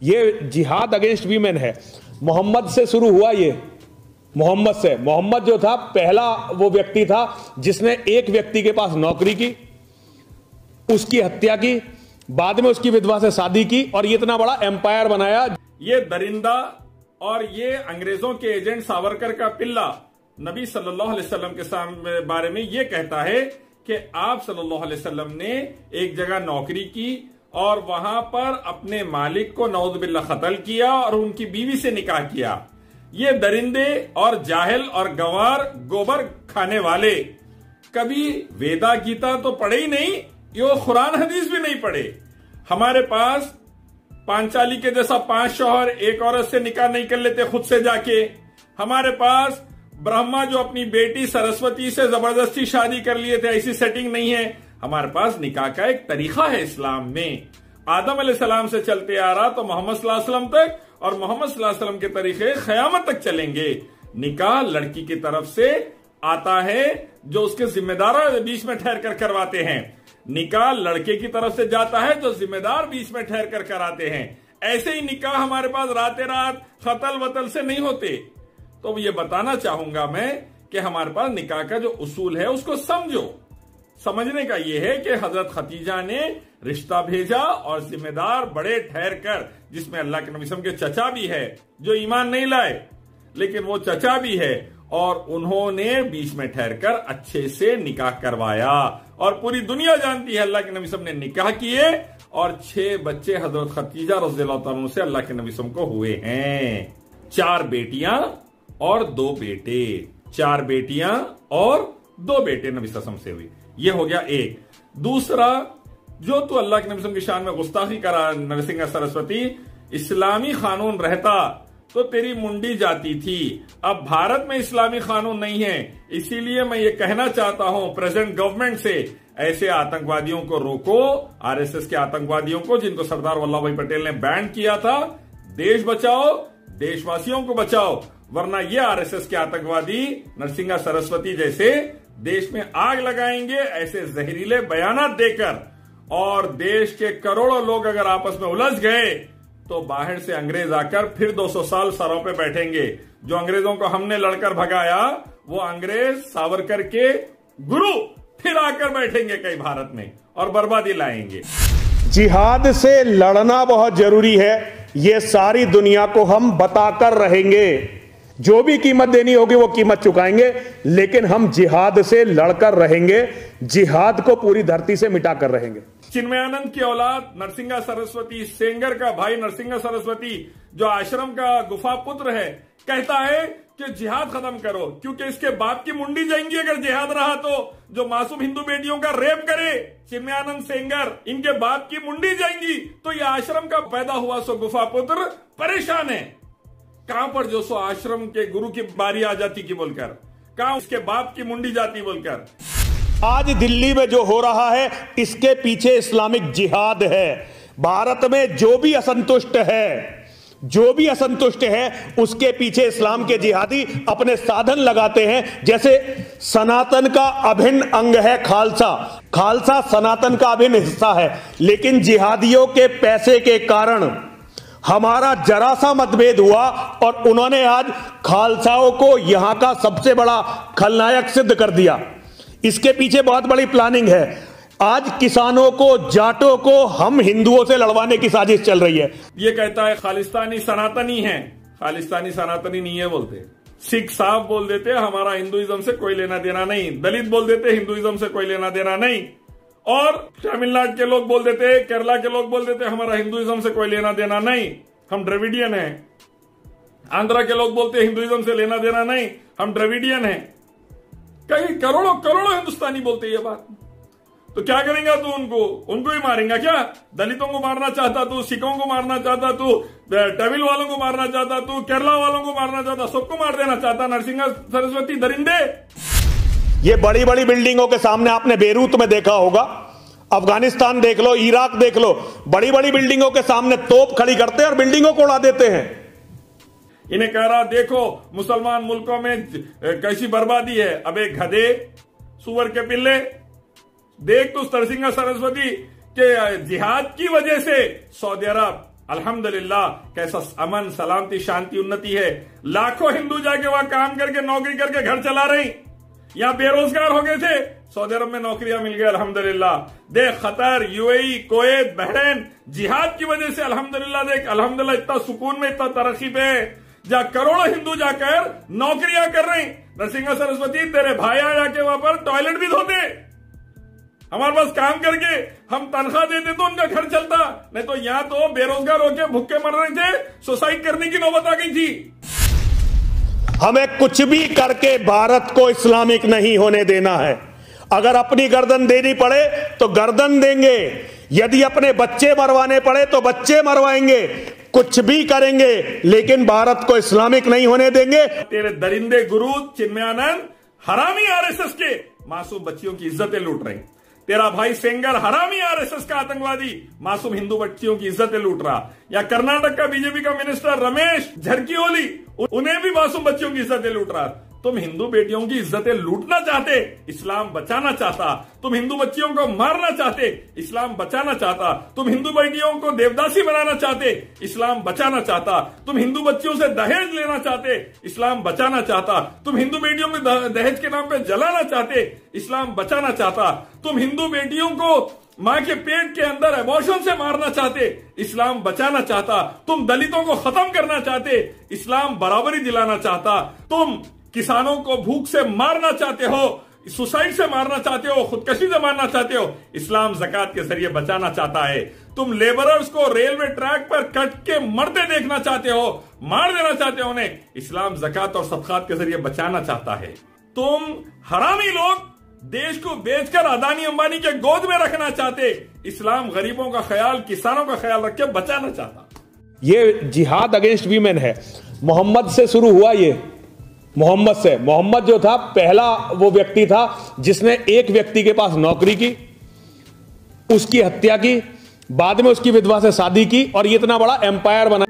ये जिहाद against women है। मोहम्मद से शुरू हुआ ये, मोहम्मद से। मोहम्मद जो था पहला वो व्यक्ति था जिसने एक व्यक्ति के पास नौकरी की, उसकी हत्या की, बाद में उसकी विधवा से शादी की और ये इतना बड़ा एम्पायर बनाया। ये दरिंदा और ये अंग्रेजों के एजेंट सावरकर का पिल्ला नबी सल्लल्लाहु अलैहि वसल्लम के बारे में ये कहता है कि आप सल्लल्लाहु अलैहि वसल्लम ने एक जगह नौकरी की और वहां पर अपने मालिक को नऊज़ बिल्लाह कत्ल किया और उनकी बीवी से निकाह किया। ये दरिंदे और जाहिल और गंवार गोबर खाने वाले कभी वेदा गीता तो पढ़े ही नहीं, ये कुरान हदीस भी नहीं पढ़े। हमारे पास पांचाली के जैसा 5 शौहर एक औरत से निकाह नहीं कर लेते खुद से जाके। हमारे पास ब्रह्मा जो अपनी बेटी सरस्वती से जबरदस्ती शादी कर लिए थे, ऐसी सेटिंग नहीं है। हमारे पास निकाह का एक तरीका है इस्लाम में। आदम अलैहिस्सलाम से चलते आ रहा तो मोहम्मद सल्लल्लाहु अलैहि वसल्लम तक, और मोहम्मद सल्लल्लाहु अलैहि वसल्लम के तरीके क़यामत तक चलेंगे। निकाह लड़की की तरफ से आता है जो उसके जिम्मेदार बीच में ठहर कर करवाते हैं, निकाह लड़के की तरफ से जाता है जो जिम्मेदार बीच में ठहर कर कराते हैं। ऐसे ही निकाह हमारे पास राते रात खतल वतल से नहीं होते। तो ये बताना चाहूंगा मैं कि हमारे पास निकाह का जो उसूल है उसको समझो। समझने का ये है कि हजरत खतीजा ने रिश्ता भेजा और जिम्मेदार बड़े ठहर कर, जिसमें अल्लाह के नबी के चचा भी है जो ईमान नहीं लाए लेकिन वो चचा भी है, और उन्होंने बीच में ठहर कर अच्छे से निकाह करवाया। और पूरी दुनिया जानती है अल्लाह के नबी ने निकाह किए और 6 बच्चे हजरत खतीजा रज़ियल्लाहु अन्हा से अल्लाह के नबी को हुए हैं। 4 बेटियां और 2 बेटे, 4 बेटियां और 2 बेटे नबी से हुई। ये हो गया एक। दूसरा, जो तू अल्लाह के नबी की शान में गुस्ताखी करा नरसिंह सरस्वती, इस्लामी कानून रहता तो तेरी मुंडी जाती थी। अब भारत में इस्लामी कानून नहीं है, इसीलिए मैं ये कहना चाहता हूं प्रेजेंट गवर्नमेंट से, ऐसे आतंकवादियों को रोको, आरएसएस के आतंकवादियों को जिनको सरदार वल्लभ भाई पटेल ने बैन किया था। देश बचाओ, देशवासियों को बचाओ, वरना ये आरएसएस के आतंकवादी नरसिंह सरस्वती जैसे देश में आग लगाएंगे ऐसे जहरीले बयानात देकर। और देश के करोड़ों लोग अगर आपस में उलझ गए तो बाहर से अंग्रेज आकर फिर 200 साल सरों पे बैठेंगे। जो अंग्रेजों को हमने लड़कर भगाया वो अंग्रेज सावरकर के गुरु फिर आकर बैठेंगे कई भारत में और बर्बादी लाएंगे। जिहाद से लड़ना बहुत जरूरी है, ये सारी दुनिया को हम बताकर रहेंगे। जो भी कीमत देनी होगी वो कीमत चुकाएंगे, लेकिन हम जिहाद से लड़कर रहेंगे, जिहाद को पूरी धरती से मिटाकर रहेंगे। चिन्मयानंद की औलाद नरसिंह सरस्वती, सेंगर का भाई नरसिंह सरस्वती जो आश्रम का गुफा पुत्र है, कहता है कि जिहाद खत्म करो, क्योंकि इसके बाप की मुंडी जाएंगी अगर जिहाद रहा तो। जो मासूम हिंदू बेटियों का रेप करे चिन्मयानंद सेंगर, इनके बाप की मुंडी जाएंगी। तो ये आश्रम का पैदा हुआ सो गुफा पुत्र परेशान है। कहां पर जो सो आश्रम के गुरु की बारी आ जाती की बोलकर, कहां उसके बाप की मुंडी जाती बोलकर। आज दिल्ली में जो हो रहा है इसके पीछे इस्लामिक जिहाद है। भारत में जो भी असंतुष्ट है उसके पीछे इस्लाम के जिहादी अपने साधन लगाते हैं। जैसे सनातन का अभिन्न अंग है खालसा, खालसा सनातन का अभिन्न हिस्सा है, लेकिन जिहादियों के पैसे के कारण हमारा जरा सा मतभेद हुआ और उन्होंने आज खालसाओं को यहां का सबसे बड़ा खलनायक सिद्ध कर दिया। इसके पीछे बहुत बड़ी प्लानिंग है। आज किसानों को, जाटों को हम हिंदुओं से लड़वाने की साजिश चल रही है। ये कहता है खालिस्तानी सनातनी है, खालिस्तानी सनातनी नहीं है बोलते। सिख साहब बोल देते हमारा हिंदुइज्म से कोई लेना देना नहीं, दलित बोल देते हिंदुइज्म से कोई लेना देना नहीं, और तमिलनाडु के लोग बोल देते, केरला के लोग बोल देते हमारा हिंदुइज्म से कोई लेना देना नहीं, हम द्रविडियन हैं। आंध्रा के लोग बोलते हिंदुइज्म से लेना देना नहीं, हम द्रविडियन हैं। कई करोड़ों हिंदुस्तानी बोलते ये बात। तो क्या करेंगे तू? उनको ही मारेंगा क्या? दलितों को मारना चाहता तू, सिखों को मारना चाहता तू, तमिल वालों को मारना चाहता तू, केरला वालों को मारना चाहता, सबको मार देना चाहता नरसिंह सरस्वती दरिंदे। ये बड़ी बड़ी बिल्डिंगों के सामने आपने बेरूत में देखा होगा, अफगानिस्तान देख लो, इराक देख लो, बड़ी बड़ी बिल्डिंगों के सामने तोप खड़ी करते हैं और बिल्डिंगों को उड़ा देते हैं। इन्हें कह रहा देखो मुसलमान मुल्कों में कैसी बर्बादी है। अबे गधे, सुअर के पिल्ले, देख तू नरसिंह सरस्वती के जिहाद की वजह से सऊदी अरब अल्हम्दुलिल्लाह कैसा अमन, सलामती, शांति, उन्नति है। लाखों हिंदू जाके वहां काम करके, नौकरी करके घर चला रही। यहां बेरोजगार हो गए थे, सऊदी अरब में नौकरियां मिल गई अल्हम्दुलिल्लाह। देख कतर, यूएई, कुवैत, बहरीन, जिहाद की वजह से अल्हम्दुलिल्लाह, देख अल्हम्दुलिल्लाह इतना सुकून में, इतना तरक्की पे जहां करोड़ों हिंदू जाकर नौकरियां कर रही। नरसिंह सरस्वती तेरे भाई जाके वहां पर टॉयलेट भी धोते, हमारे पास काम करके हम तनख्वाह देते तो उनका घर चलता, नहीं तो यहां तो बेरोजगार होकर भूखे मर रहे थे, सुसाइड करने की नौबत आ गई थी। हमें कुछ भी करके भारत को इस्लामिक नहीं होने देना है। अगर अपनी गर्दन देनी पड़े तो गर्दन देंगे, यदि अपने बच्चे मरवाने पड़े तो बच्चे मरवाएंगे, कुछ भी करेंगे, लेकिन भारत को इस्लामिक नहीं होने देंगे। तेरे दरिंदे गुरु चिन्मयानंद हरामी आरएसएस के मासूम बच्चियों की इज्जतें लूट रहे। तेरा भाई सेंगर हरामी आरएसएस का आतंकवादी मासूम हिंदू बच्चियों की इज्जतें लूट रहा। या कर्नाटक का बीजेपी का मिनिस्टर रमेश झरकीहोली, उन्हें भी मासूम बच्चियों की इज्जतें लूट रहा। तुम हिंदू बेटियों की इज्जतें लूटना चाहते, इस्लाम बचाना चाहता। तुम हिंदू बच्चियों को मारना चाहते, इस्लाम बचाना चाहता। तुम हिंदू बेटियों को देवदासी बनाना चाहते, इस्लाम बचाना चाहता। तुम हिंदू बच्चियों से दहेज लेना चाहते, इस्लाम बचाना चाहता। तुम हिंदू बेटियों को दहेज के नाम पे जलाना चाहते, इस्लाम बचाना चाहता। तुम हिंदू बेटियों को मां के पेट के अंदर एबॉर्शन से मारना चाहते, इस्लाम बचाना चाहता। तुम दलितों को खत्म करना चाहते, इस्लाम बराबरी दिलाना चाहता। तुम किसानों को भूख से मारना चाहते हो, सुसाइड से मारना चाहते हो, खुदकशी से मारना चाहते हो, इस्लाम ज़कात के जरिए बचाना चाहता है। तुम लेबरर्स को रेलवे ट्रैक पर कट के मरते देखना चाहते हो, मार देना चाहते हो उन्हें, इस्लाम ज़कात और सदकात के जरिए बचाना चाहता है। तुम हरामी लोग देश को बेचकर अदानी अंबानी के गोद में रखना चाहते, इस्लाम गरीबों का ख्याल, किसानों का ख्याल रख के बचाना चाहता। ये जिहाद अगेंस्ट वीमेन है। मोहम्मद से शुरू हुआ ये, मोहम्मद से। मोहम्मद जो था पहला वो व्यक्ति था जिसने एक व्यक्ति के पास नौकरी की, उसकी हत्या की, बाद में उसकी विधवा से शादी की और ये इतना बड़ा एम्पायर बनाया।